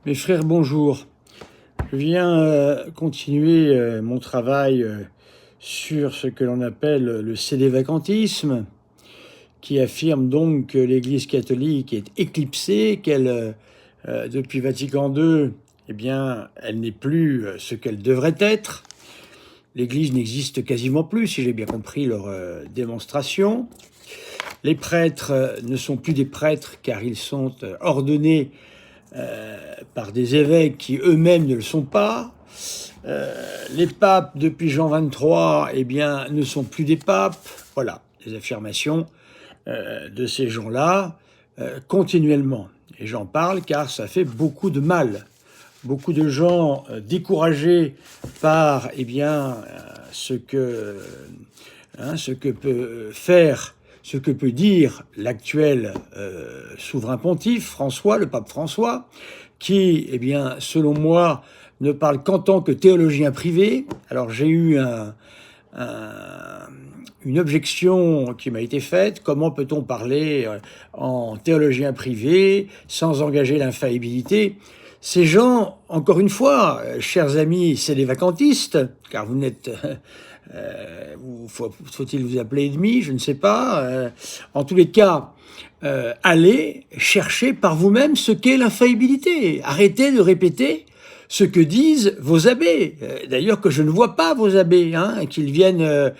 Mes frères, bonjour. Je viens continuer mon travail sur ce que l'on appelle le sédévacantisme, qui affirme donc que l'Église catholique est éclipsée, qu'elle, depuis Vatican II, eh bien, elle n'est plus ce qu'elle devrait être. L'Église n'existe quasiment plus, si j'ai bien compris leur démonstration. Les prêtres ne sont plus des prêtres car ils sont ordonnés par des évêques qui eux-mêmes ne le sont pas. Les papes, depuis Jean XXIII, eh bien, ne sont plus des papes. Voilà, les affirmations de ces gens-là continuellement. Et j'en parle car ça fait beaucoup de mal. Beaucoup de gens découragés par ce que peut faire, ce que peut dire l'actuel souverain pontife, François, le pape François, qui, selon moi, ne parle qu'en tant que théologien privé. Alors j'ai eu une objection qui m'a été faite. Comment peut-on parler en théologien privé sans engager l'infaillibilité ? Ces gens, encore une fois, chers amis, c'est des vacantistes, car vous n'êtes... faut-il vous appeler ennemi, je ne sais pas. En tous les cas, allez chercher par vous-même ce qu'est l'infaillibilité. Arrêtez de répéter ce que disent vos abbés. D'ailleurs, que je ne vois pas vos abbés, qu'ils viennent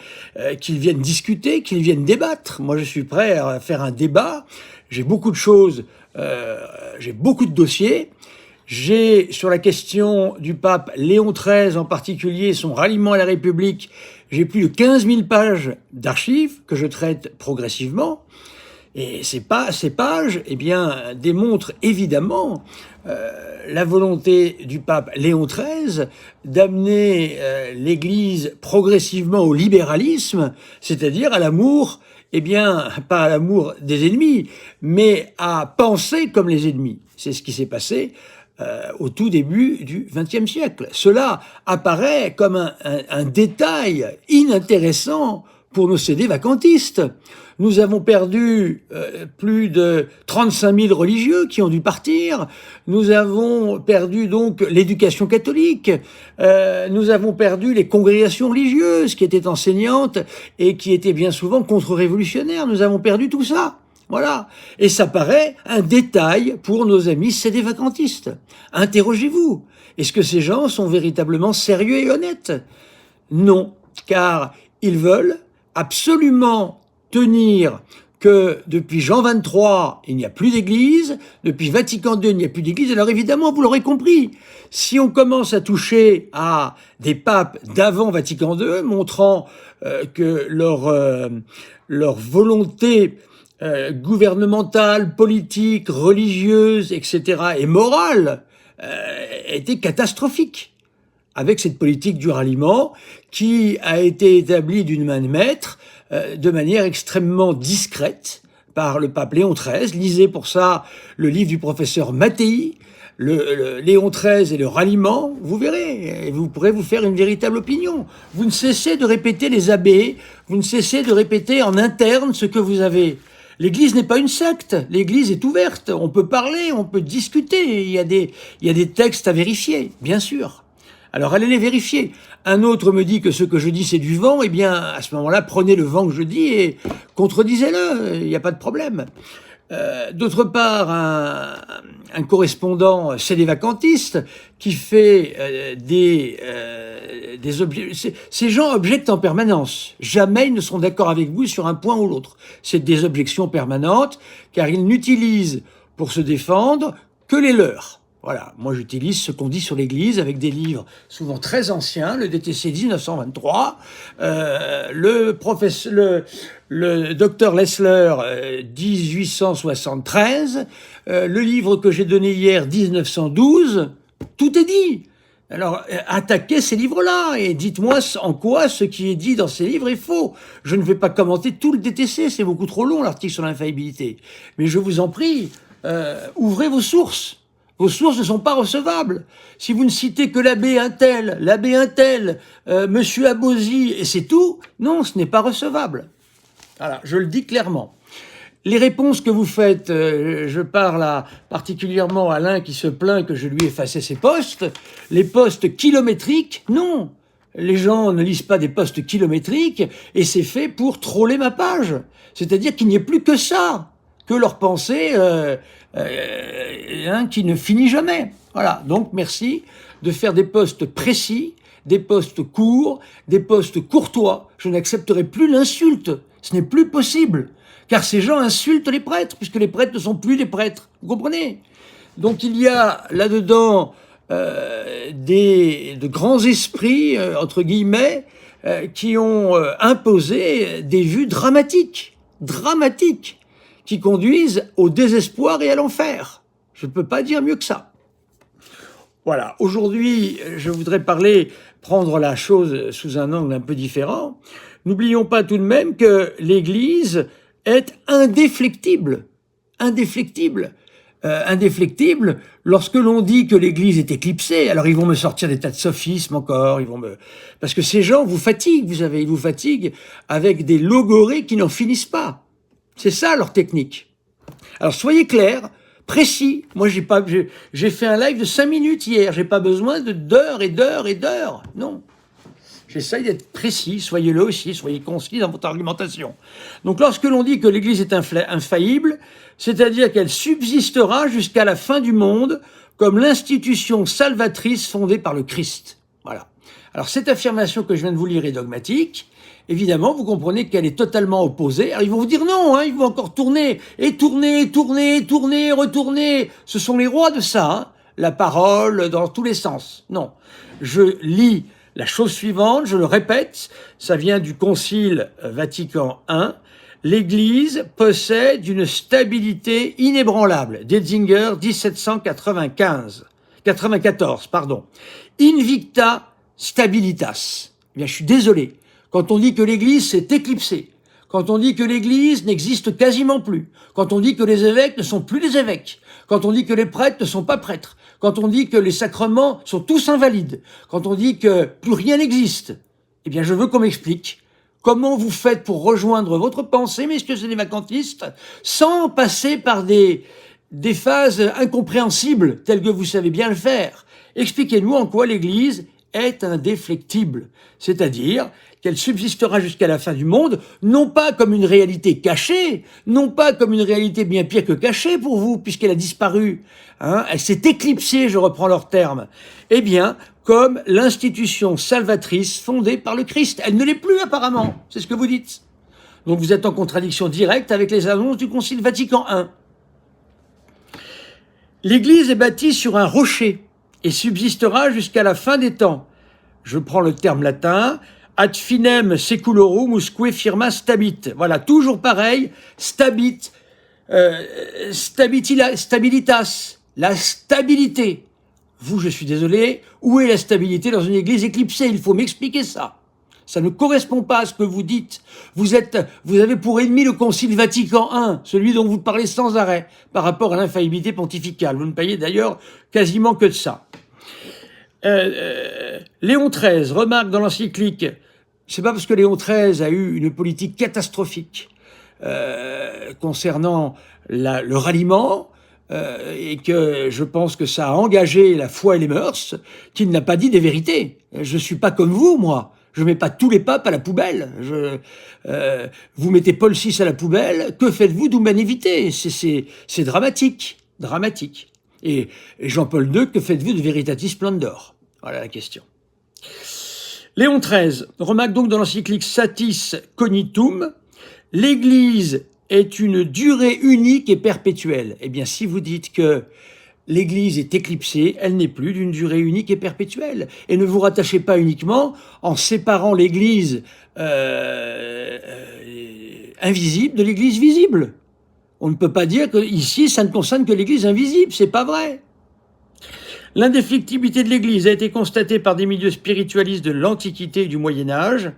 discuter, qu'ils viennent débattre. Moi, je suis prêt à faire un débat. J'ai beaucoup de choses, j'ai beaucoup de dossiers. J'ai, sur la question du pape Léon XIII en particulier, son ralliement à la République, j'ai plus de 15 000 pages d'archives que je traite progressivement. Et ces pages, démontrent évidemment la volonté du pape Léon XIII d'amener l'Église progressivement au libéralisme, c'est-à-dire à l'amour, pas à l'amour des ennemis, mais à penser comme les ennemis. C'est ce qui s'est passé au tout début du XXe siècle. Cela apparaît comme un détail inintéressant pour nos sédévacantistes. Nous avons perdu plus de 35 000 religieux qui ont dû partir. Nous avons perdu donc l'éducation catholique. Nous avons perdu les congrégations religieuses qui étaient enseignantes et qui étaient bien souvent contre-révolutionnaires. Nous avons perdu tout ça. Voilà. Et ça paraît un détail pour nos amis sédévacantistes. Interrogez-vous. Est-ce que ces gens sont véritablement sérieux et honnêtes? Non, car ils veulent absolument tenir que depuis Jean XXIII, il n'y a plus d'église, depuis Vatican II, il n'y a plus d'église. Alors évidemment, vous l'aurez compris, si on commence à toucher à des papes d'avant Vatican II, montrant que leur volonté gouvernementale, politique, religieuse, etc., et morale, était catastrophique. Avec cette politique du ralliement qui a été établie d'une main de maître, de manière extrêmement discrète par le pape Léon XIII. Lisez pour ça le livre du professeur Mattei, Léon XIII et le ralliement, vous verrez, et vous pourrez vous faire une véritable opinion. Vous ne cessez de répéter les abbés, vous ne cessez de répéter en interne ce que vous avez. L'Église n'est pas une secte, l'Église est ouverte, on peut parler, on peut discuter, il y a des textes à vérifier, bien sûr. Alors allez les vérifier. Un autre me dit que ce que je dis c'est du vent, à ce moment-là, prenez le vent que je dis et contredisez-le, il n'y a pas de problème. D'autre part, un correspondant sédévacantiste qui fait des objets. Ces gens objectent en permanence. Jamais ils ne seront d'accord avec vous sur un point ou l'autre. C'est des objections permanentes, car ils n'utilisent pour se défendre que les leurs. Voilà, moi j'utilise ce qu'on dit sur l'Église avec des livres souvent très anciens, le DTC 1923, le docteur Lessler 1873, le livre que j'ai donné hier 1912, tout est dit. Alors, attaquez ces livres-là et dites-moi en quoi ce qui est dit dans ces livres est faux. Je ne vais pas commenter tout le DTC, c'est beaucoup trop long l'article sur l'infaillibilité. Mais je vous en prie, ouvrez vos sources. Vos sources ne sont pas recevables. Si vous ne citez que l'abbé untel, monsieur Abosi, et c'est tout, non, ce n'est pas recevable. Voilà, je le dis clairement. les réponses que vous faites, je parle particulièrement à l'un qui se plaint que je lui ai effacé ses posts, les posts kilométriques, non. Les gens ne lisent pas des posts kilométriques et c'est fait pour troller ma page. C'est-à-dire qu'il n'y ait plus que ça, que leur pensée qui ne finit jamais. Voilà, donc merci de faire des posts précis, des posts courts, des posts courtois. Je n'accepterai plus l'insulte, ce n'est plus possible. Car ces gens insultent les prêtres, puisque les prêtres ne sont plus des prêtres. Vous comprenez? Donc il y a là-dedans de grands esprits, entre guillemets, qui ont imposé des vues dramatiques, qui conduisent au désespoir et à l'enfer. Je ne peux pas dire mieux que ça. Voilà, aujourd'hui, je voudrais prendre la chose sous un angle un peu différent. N'oublions pas tout de même que l'Église est indéflectible. Indéflectible. Indéflectible, lorsque l'on dit que l'Église est éclipsée, alors ils vont me sortir des tas de sophismes encore, parce que ces gens vous fatiguent, ils vous fatiguent avec des logorées qui n'en finissent pas. C'est ça leur technique. Alors soyez clairs, précis. Moi j'ai fait un live de 5 minutes hier, j'ai pas besoin d'heures et d'heures et d'heures. Non. J'essaye d'être précis, soyez-le aussi, soyez concis dans votre argumentation. Donc lorsque l'on dit que l'Église est infaillible, c'est-à-dire qu'elle subsistera jusqu'à la fin du monde comme l'institution salvatrice fondée par le Christ. Voilà. Alors cette affirmation que je viens de vous lire est dogmatique. Évidemment, vous comprenez qu'elle est totalement opposée. Alors ils vont vous dire non, ils vont encore tourner, retourner. Ce sont les rois de ça, la parole dans tous les sens. Non, je lis la chose suivante, je le répète, ça vient du Concile Vatican I. L'Église possède une stabilité inébranlable. Detzinger, 1794. Invicta stabilitas. Eh bien, je suis désolé. Quand on dit que l'Église s'est éclipsée, quand on dit que l'Église n'existe quasiment plus, quand on dit que les évêques ne sont plus des évêques, quand on dit que les prêtres ne sont pas prêtres, quand on dit que les sacrements sont tous invalides, quand on dit que plus rien n'existe, eh bien je veux qu'on m'explique comment vous faites pour rejoindre votre pensée, messieurs les vacantistes, sans passer par des phases incompréhensibles telles que vous savez bien le faire. Expliquez-nous en quoi l'Église est indéflectible, c'est-à-dire qu'elle subsistera jusqu'à la fin du monde, non pas comme une réalité cachée, non pas comme une réalité bien pire que cachée pour vous, puisqu'elle a disparu, elle s'est éclipsée, je reprends leurs termes, eh bien, comme l'institution salvatrice fondée par le Christ. Elle ne l'est plus apparemment, c'est ce que vous dites. Donc vous êtes en contradiction directe avec les annonces du Concile Vatican I. L'Église est bâtie sur un rocher et subsistera jusqu'à la fin des temps. Je prends le terme latin, ad finem seculorum usque firma stabit. Voilà, toujours pareil, stabit, stabilitas, la stabilité. Vous, je suis désolé, où est la stabilité dans une église éclipsée? Il faut m'expliquer ça. Ça ne correspond pas à ce que vous dites. Vous avez pour ennemi le Concile Vatican I, celui dont vous parlez sans arrêt, par rapport à l'infaillibilité pontificale. Vous ne payez d'ailleurs quasiment que de ça. Léon XIII remarque dans l'encyclique, c'est pas parce que Léon XIII a eu une politique catastrophique concernant le ralliement et que je pense que ça a engagé la foi et les mœurs, qu'il n'a pas dit des vérités. Je suis pas comme vous, moi. Je mets pas tous les papes à la poubelle. Vous mettez Paul VI à la poubelle. Que faites-vous d'humanité? C'est dramatique, dramatique. Et Jean-Paul II, que faites-vous de Veritatis Splendor? Voilà la question. Léon XIII remarque donc dans l'encyclique Satis Cognitum, l'Église est une durée unique et perpétuelle. Eh bien, si vous dites que l'Église est éclipsée, elle n'est plus d'une durée unique et perpétuelle. Et ne vous rattachez pas uniquement en séparant l'Église invisible de l'Église visible. On ne peut pas dire que ici, ça ne concerne que l'Église invisible, c'est pas vrai. L'indéfectibilité de l'Église a été constatée par des milieux spiritualistes de l'Antiquité et du Moyen-Âge.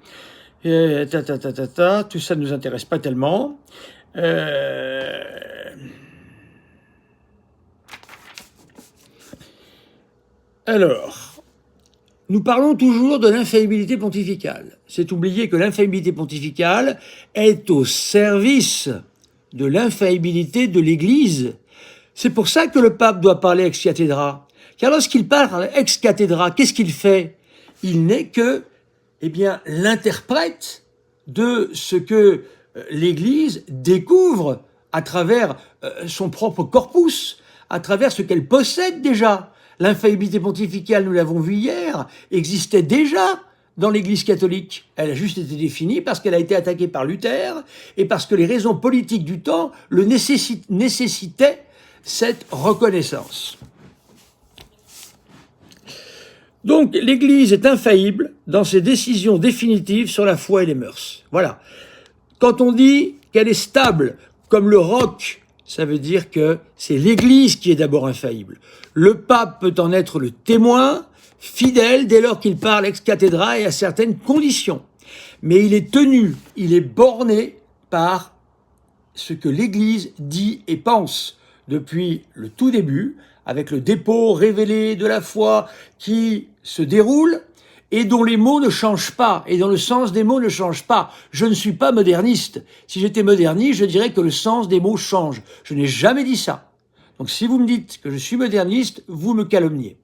Tout ça ne nous intéresse pas tellement. Alors, nous parlons toujours de l'infaillibilité pontificale. C'est oublier que l'infaillibilité pontificale est au service de l'infaillibilité de l'Église. C'est pour ça que le pape doit parler ex cathedra. Car lorsqu'il parle ex cathedra, qu'est-ce qu'il fait? Il n'est que, l'interprète de ce que l'Église découvre à travers son propre corpus, à travers ce qu'elle possède déjà. L'infaillibilité pontificale, nous l'avons vu hier, existait déjà dans l'Église catholique. Elle a juste été définie parce qu'elle a été attaquée par Luther et parce que les raisons politiques du temps le nécessitaient cette reconnaissance. Donc, l'Église est infaillible dans ses décisions définitives sur la foi et les mœurs. Voilà. Quand on dit qu'elle est stable comme le roc, ça veut dire que c'est l'Église qui est d'abord infaillible. Le pape peut en être le témoin, fidèle dès lors qu'il parle ex cathedra et à certaines conditions. Mais il est tenu, il est borné par ce que l'Église dit et pense depuis le tout début, avec le dépôt révélé de la foi qui se déroule et dont les mots ne changent pas, et dont le sens des mots ne change pas. Je ne suis pas moderniste. Si j'étais moderniste, je dirais que le sens des mots change. Je n'ai jamais dit ça. Donc si vous me dites que je suis moderniste, vous me calomniez.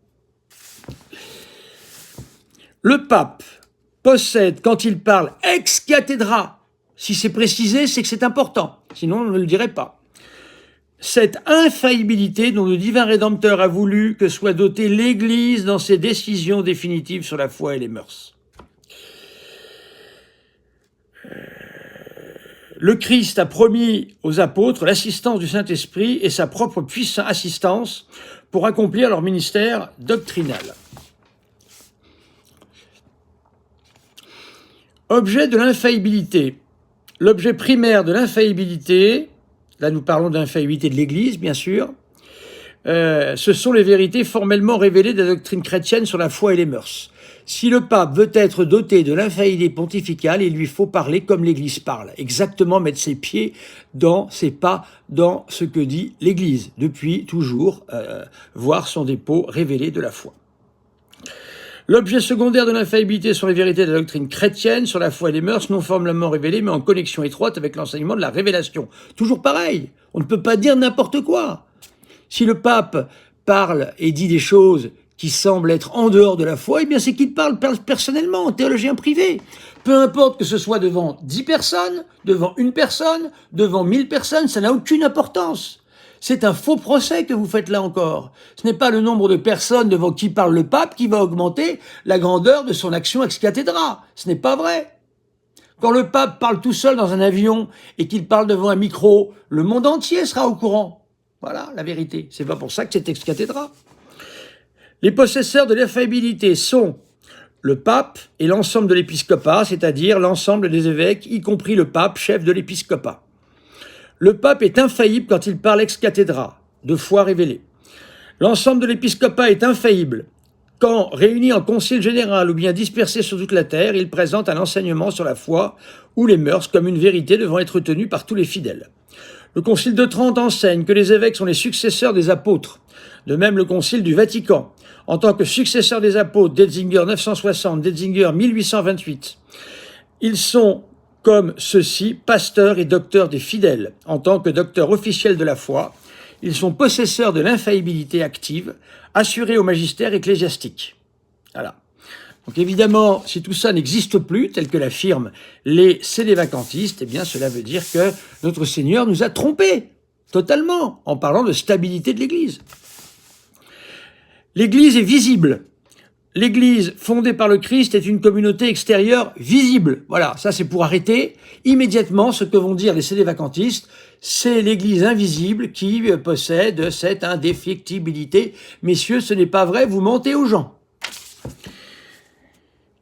Le pape possède, quand il parle ex cathedra, si c'est précisé, c'est que c'est important. Sinon, on ne le dirait pas. Cette infaillibilité dont le divin Rédempteur a voulu que soit dotée l'Église dans ses décisions définitives sur la foi et les mœurs. Le Christ a promis aux apôtres l'assistance du Saint-Esprit et sa propre puissante assistance pour accomplir leur ministère doctrinal. Objet de l'infaillibilité. L'objet primaire de l'infaillibilité, là nous parlons de l'infaillibilité de l'Église, bien sûr, ce sont les vérités formellement révélées de la doctrine chrétienne sur la foi et les mœurs. Si le pape veut être doté de l'infaillibilité pontificale, il lui faut parler comme l'Église parle, exactement mettre ses pieds dans ses pas, dans ce que dit l'Église, depuis toujours, voir son dépôt révélé de la foi. L'objet secondaire de l'infaillibilité sont les vérités de la doctrine chrétienne sur la foi et les mœurs, non formellement révélées, mais en connexion étroite avec l'enseignement de la révélation. Toujours pareil, on ne peut pas dire n'importe quoi. Si le pape parle et dit des choses qui semblent être en dehors de la foi, eh bien c'est qu'il parle personnellement, en théologien privé. Peu importe que ce soit devant 10 personnes, devant une personne, devant 1000 personnes, ça n'a aucune importance. C'est un faux procès que vous faites là encore. Ce n'est pas le nombre de personnes devant qui parle le pape qui va augmenter la grandeur de son action ex cathedra. Ce n'est pas vrai. Quand le pape parle tout seul dans un avion et qu'il parle devant un micro, le monde entier sera au courant. Voilà la vérité. C'est pas pour ça que c'est ex cathedra. Les possesseurs de l'infaillibilité sont le pape et l'ensemble de l'épiscopat, c'est-à-dire l'ensemble des évêques, y compris le pape, chef de l'épiscopat. Le pape est infaillible quand il parle ex cathedra, de foi révélée. L'ensemble de l'épiscopat est infaillible quand, réuni en concile général ou bien dispersé sur toute la terre, il présente un enseignement sur la foi ou les mœurs comme une vérité devant être tenue par tous les fidèles. Le concile de Trente enseigne que les évêques sont les successeurs des apôtres. De même, le concile du Vatican, en tant que successeurs des apôtres, Detzinger 960, Detzinger 1828, ils sont comme ceux-ci, pasteurs et docteurs des fidèles. En tant que docteurs officiels de la foi, ils sont possesseurs de l'infaillibilité active, assurés au magistère ecclésiastique. Voilà. Donc évidemment, si tout ça n'existe plus, tel que l'affirment les sédévacantistes, eh bien cela veut dire que notre Seigneur nous a trompés, totalement, en parlant de stabilité de l'Église. L'Église est visible. L'Église fondée par le Christ est une communauté extérieure visible. Voilà, ça c'est pour arrêter immédiatement ce que vont dire les sédévacantistes. C'est l'Église invisible qui possède cette indéfectibilité. Messieurs, ce n'est pas vrai, vous mentez aux gens.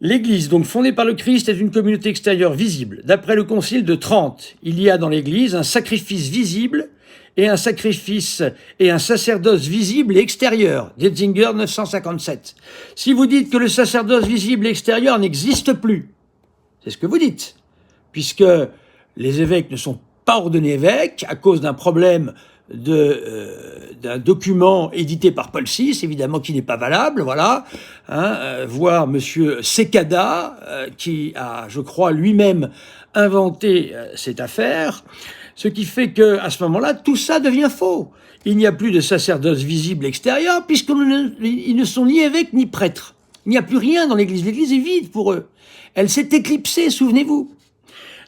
L'Église, donc fondée par le Christ, est une communauté extérieure visible. D'après le Concile de Trente, il y a dans l'Église un sacrifice visible et un sacrifice et un sacerdoce visible et extérieur. Detzinger 957. Si vous dites que le sacerdoce visible et extérieur n'existe plus, c'est ce que vous dites, puisque les évêques ne sont pas ordonnés évêques à cause d'un problème d'un document édité par Paul VI, évidemment qui n'est pas valable, voilà, voir monsieur Sekada, qui a, je crois, lui-même inventé cette affaire. Ce qui fait que, à ce moment-là, tout ça devient faux. Il n'y a plus de sacerdoce visible extérieur, puisqu'ils ne sont ni évêques ni prêtres. Il n'y a plus rien dans l'Église. L'Église est vide pour eux. Elle s'est éclipsée, souvenez-vous.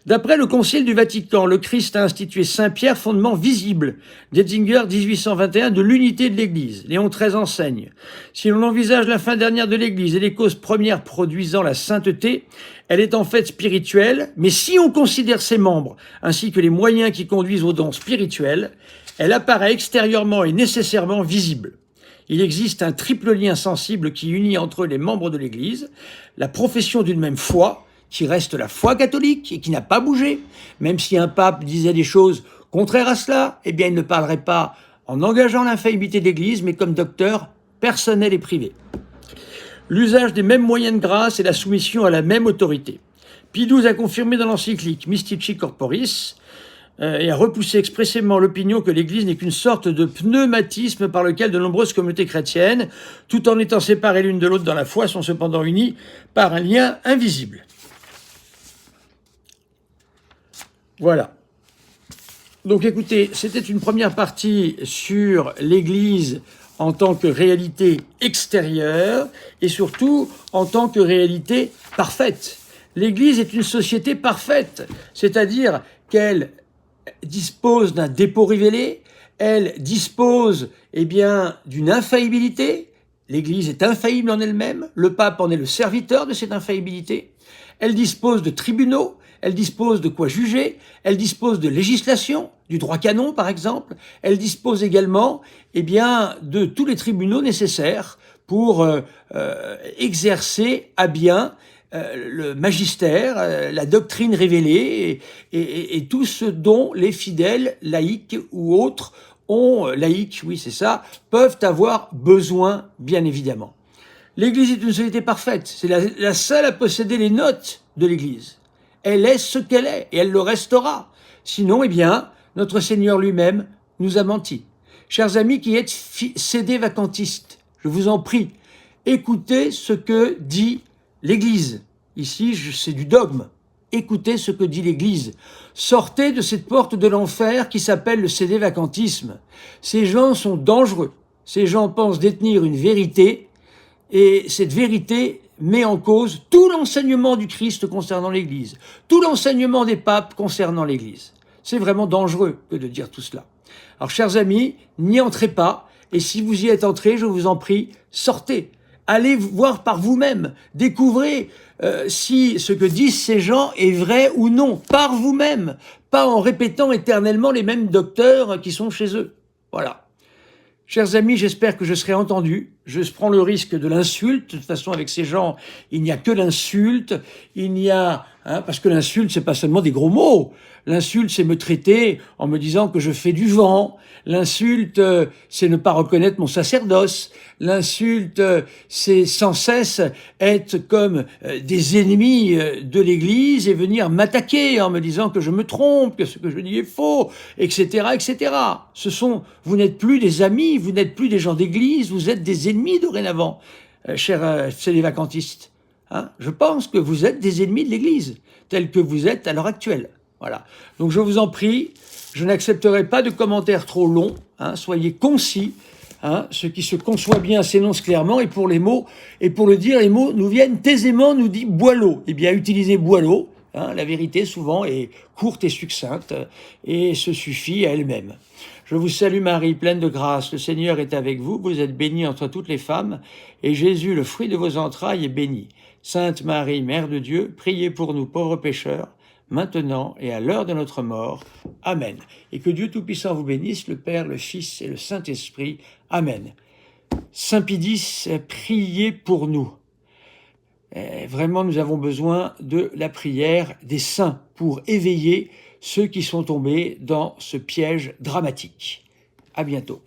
D'après le Concile du Vatican, le Christ a institué Saint-Pierre, fondement visible, d'Hetzinger 1821, de l'unité de l'Église. Léon XIII enseigne. Si l'on envisage la fin dernière de l'Église et les causes premières produisant la sainteté, elle est en fait spirituelle, mais si on considère ses membres, ainsi que les moyens qui conduisent aux dons spirituels, elle apparaît extérieurement et nécessairement visible. Il existe un triple lien sensible qui unit entre eux les membres de l'Église, la profession d'une même foi, qui reste la foi catholique et qui n'a pas bougé. Même si un pape disait des choses contraires à cela, eh bien il ne parlerait pas en engageant l'infaillibilité de l'Église, mais comme docteur personnel et privé. L'usage des mêmes moyens de grâce et la soumission à la même autorité. Pie XII a confirmé dans l'encyclique Mystici Corporis et a repoussé expressément l'opinion que l'Église n'est qu'une sorte de pneumatisme par lequel de nombreuses communautés chrétiennes, tout en étant séparées l'une de l'autre dans la foi, sont cependant unies par un lien invisible. Voilà. Donc écoutez, c'était une première partie sur l'Église en tant que réalité extérieure et surtout en tant que réalité parfaite. L'Église est une société parfaite, c'est-à-dire qu'elle dispose d'un dépôt révélé, elle dispose d'une infaillibilité. L'Église est infaillible en elle-même, le pape en est le serviteur de cette infaillibilité. Elle dispose de tribunaux, elle dispose de quoi juger, elle dispose de législation, du droit canon par exemple, elle dispose également de tous les tribunaux nécessaires pour exercer à bien le magistère, la doctrine révélée et tout ce dont les fidèles, laïcs ou autres, laïcs, oui c'est ça, peuvent avoir besoin bien évidemment. L'Église est une société parfaite, c'est la seule à posséder les notes de l'Église. Elle est ce qu'elle est, et elle le restera. Sinon, notre Seigneur lui-même nous a menti. Chers amis qui êtes CD vacantistes, je vous en prie, écoutez ce que dit l'Église. Ici, c'est du dogme. Écoutez ce que dit l'Église. Sortez de cette porte de l'enfer qui s'appelle le CD vacantisme. Ces gens sont dangereux. Ces gens pensent détenir une vérité, et cette vérité met en cause tout l'enseignement du Christ concernant l'Église, tout l'enseignement des papes concernant l'Église. C'est vraiment dangereux que de dire tout cela. Alors, chers amis, n'y entrez pas, et si vous y êtes entrés, je vous en prie, sortez. Allez voir par vous-même, découvrez si ce que disent ces gens est vrai ou non, par vous-même, pas en répétant éternellement les mêmes docteurs qui sont chez eux. Voilà. Chers amis, j'espère que je serai entendu. Je prends le risque de l'insulte. De toute façon, avec ces gens, il n'y a que l'insulte. Parce que l'insulte, c'est pas seulement des gros mots. L'insulte, c'est me traiter en me disant que je fais du vent. L'insulte, c'est ne pas reconnaître mon sacerdoce. L'insulte, c'est sans cesse être comme des ennemis de l'Église et venir m'attaquer en me disant que je me trompe, que ce que je dis est faux, etc., etc. Vous n'êtes plus des amis, vous n'êtes plus des gens d'Église, vous êtes des ennemis dorénavant, chers vacantistes. Je pense que vous êtes des ennemis de l'Église, tels que vous êtes à l'heure actuelle. Voilà. Donc je vous en prie, je n'accepterai pas de commentaires trop longs, soyez concis, ce qui se conçoit bien s'énonce clairement, et pour les mots, et pour le dire, les mots nous viennent aisément, nous dit Boileau. Eh bien, utilisez Boileau, la vérité souvent est courte et succincte, et se suffit à elle-même. Je vous salue Marie, pleine de grâce, le Seigneur est avec vous, vous êtes bénie entre toutes les femmes, et Jésus, le fruit de vos entrailles, est béni. Sainte Marie, Mère de Dieu, priez pour nous pauvres pécheurs, maintenant et à l'heure de notre mort. Amen. Et que Dieu Tout-Puissant vous bénisse, le Père, le Fils et le Saint-Esprit. Amen. Saint Pie X, priez pour nous. Vraiment, nous avons besoin de la prière des saints pour éveiller ceux qui sont tombés dans ce piège dramatique. À bientôt.